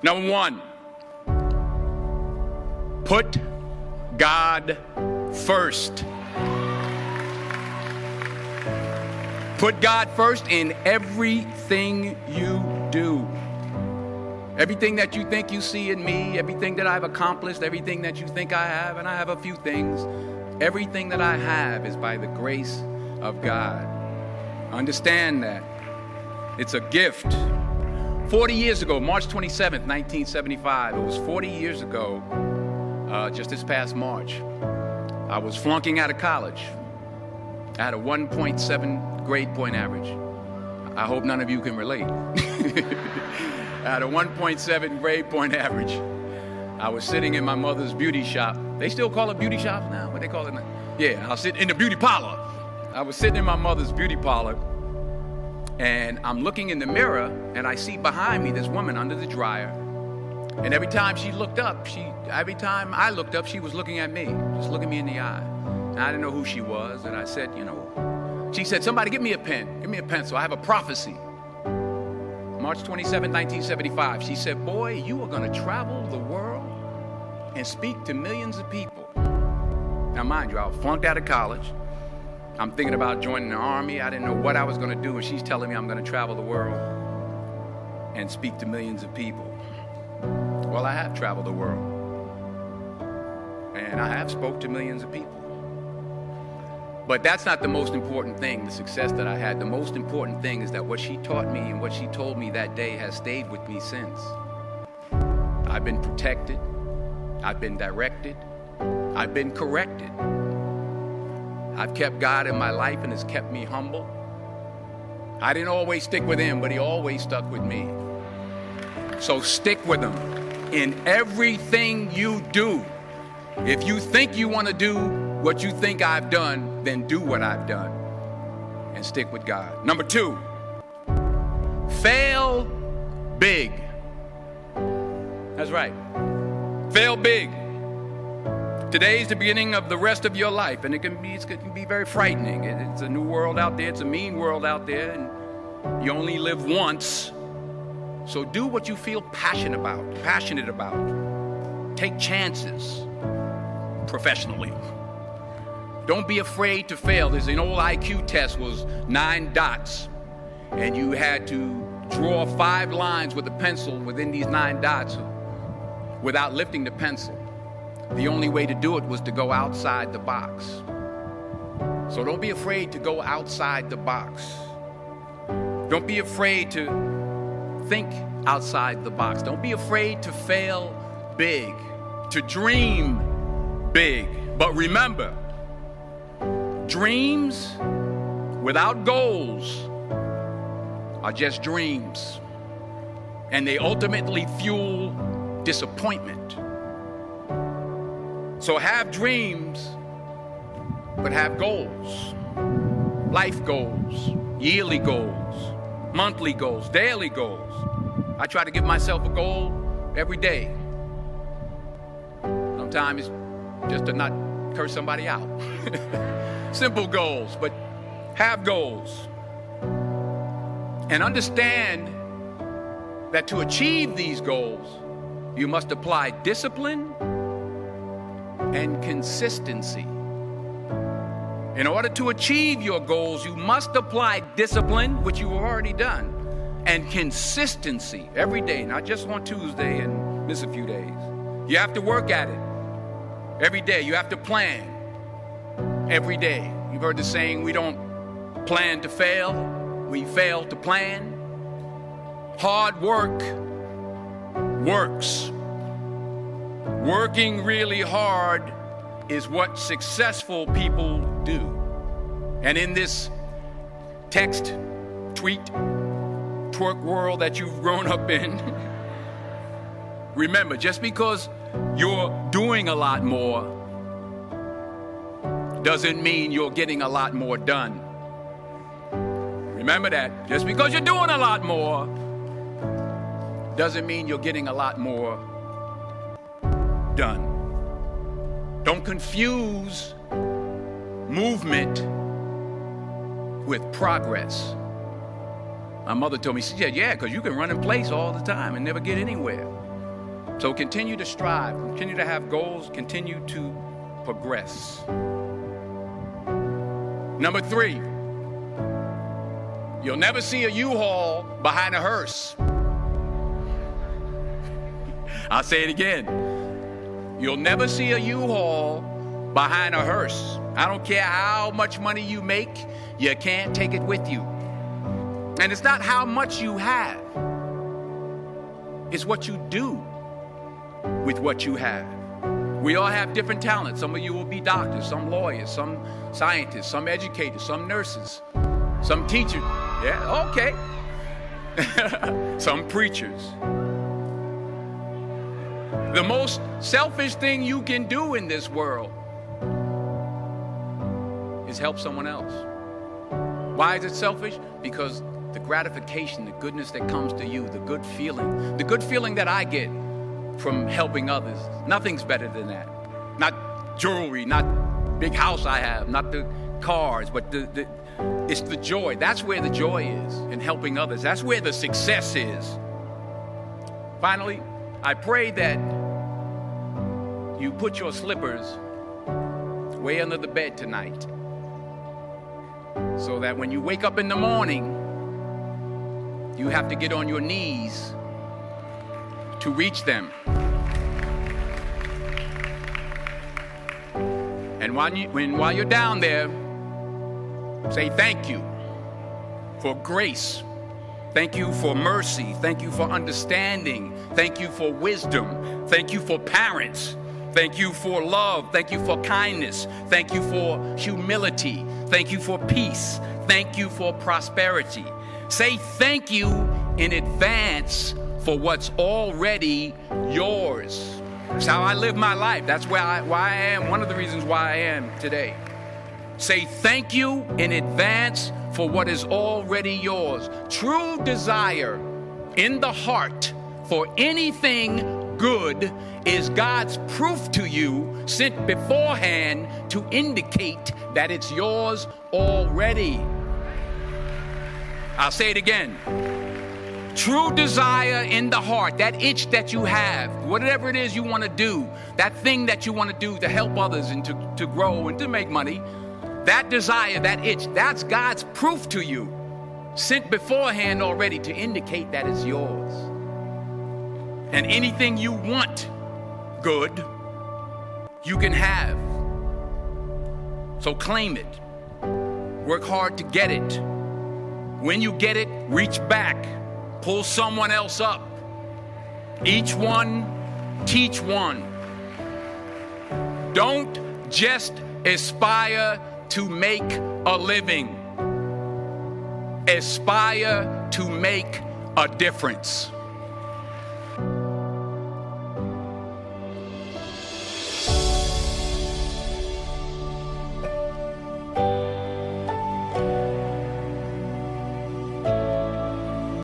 Number one, put God first. Put God first in everything you do. Everything that you think you see in me, everything that I've accomplished, everything that you think I have, and I have a few things, everything that I have is by the grace of God. Understand that. It's a gift. 40 years ago, March 27th, 1975, it was 40 years ago, just this past March, I was flunking out of college. I had a 1.7 grade point average. I hope none of you can relate. I had a 1.7 grade point average. I was sitting in my mother's beauty shop. They still call it beauty shops now? What they call it now? Yeah, I was sitting in the beauty parlor. I was sitting in my mother's beauty parlor, and I'm looking in the mirror, and I see behind me this woman under the dryer. And every time I looked up, she was looking at me, just looking me in the eye. And I didn't know who she was, and I said, she said, somebody give me a pen, give me a pencil, I have a prophecy. March 27, 1975, she said, boy, you are going to travel the world and speak to millions of people. Now, mind you, I was flunked out of college. I'm thinking about joining the army. I didn't know what I was going to do, and she's telling me I'm going to travel the world and speak to millions of people. Well, I have traveled the world, and I have spoke to millions of people. But that's not the most important thing, the success that I had. The most important thing is that what she taught me and what she told me that day has stayed with me since. I've been protected. I've been directed. I've been corrected. I've kept God in my life, and it's kept me humble. I didn't always stick with him, but he always stuck with me. So stick with him in everything you do. If you think you want to do what you think I've done, then do what I've done and stick with God. Number two, fail big. That's right. Fail big. Today's the beginning of the rest of your life, and it can be very frightening. It's a new world out there. It's a mean world out there, and you only live once. So do what you feel passionate about. Take chances professionally. Don't be afraid to fail. There's an old IQ test, was 9 dots, and you had to draw 5 lines with a pencil within these 9 dots without lifting the pencil. The only way to do it was to go outside the box. So don't be afraid to go outside the box. Don't be afraid to think outside the box. Don't be afraid to fail big, to dream big. But remember, dreams without goals are just dreams, and they ultimately fuel disappointment. So have dreams, but have goals. Life goals, yearly goals, monthly goals, daily goals. I try to give myself a goal every day. Sometimes it's just to not curse somebody out. Simple goals, but have goals. And understand that to achieve these goals, you must apply discipline and consistency. In order to achieve your goals, you must apply discipline, which you've already done, and consistency every day, not just on Tuesday and miss a few days. You have to work at it every day. You have to plan every day. You've heard the saying, we don't plan to fail, we fail to plan. Hard work works. Working really hard is what successful people do. And in this text, tweet, twerk world that you've grown up in, remember, just because you're doing a lot more doesn't mean you're getting a lot more done. Remember that. Just because you're doing a lot more doesn't mean you're getting a lot more done. Don't confuse movement with progress. My mother told me, she said, yeah, because you can run in place all the time and never get anywhere. So continue to strive, continue to have goals, continue to progress. Number 3, you'll never see a U-Haul behind a hearse. I'll say it again. You'll never see a U-Haul behind a hearse. I don't care how much money you make, you can't take it with you. And it's not how much you have. It's what you do with what you have. We all have different talents. Some of you will be doctors, some lawyers, some scientists, some educators, some nurses, some teachers. Yeah, okay. Some preachers. The most selfish thing you can do in this world is help someone else. Why is it selfish? Because the gratification, the goodness that comes to you, the good feeling that I get from helping others, nothing's better than that. Not jewelry, not big house I have, not the cars, but it's the joy. That's where the joy is, in helping others. That's where the success is. Finally, I pray that you put your slippers way under the bed tonight, so that when you wake up in the morning, you have to get on your knees to reach them. And while you're down there, say thank you for grace. Thank you for mercy. Thank you for understanding. Thank you for wisdom. Thank you for parents. Thank you for love. Thank you for kindness. Thank you for humility. Thank you for peace. Thank you for prosperity. Say thank you in advance for what's already yours. That's how I live my life. That's why I am. One of the reasons why I am today. Say thank you in advance for what is already yours. True desire in the heart for anything good is God's proof to you, sent beforehand to indicate that it's yours already. I'll say it again. True desire in the heart, that itch that you have, whatever it is you want to do, that thing that you want to do to help others and to grow and to make money, that desire, that itch, that's God's proof to you, sent beforehand already to indicate that it's yours. And anything you want good, you can have. So claim it. Work hard to get it. When you get it, reach back. Pull someone else up. Each one, teach one. Don't just aspire to make a living. Aspire to make a difference.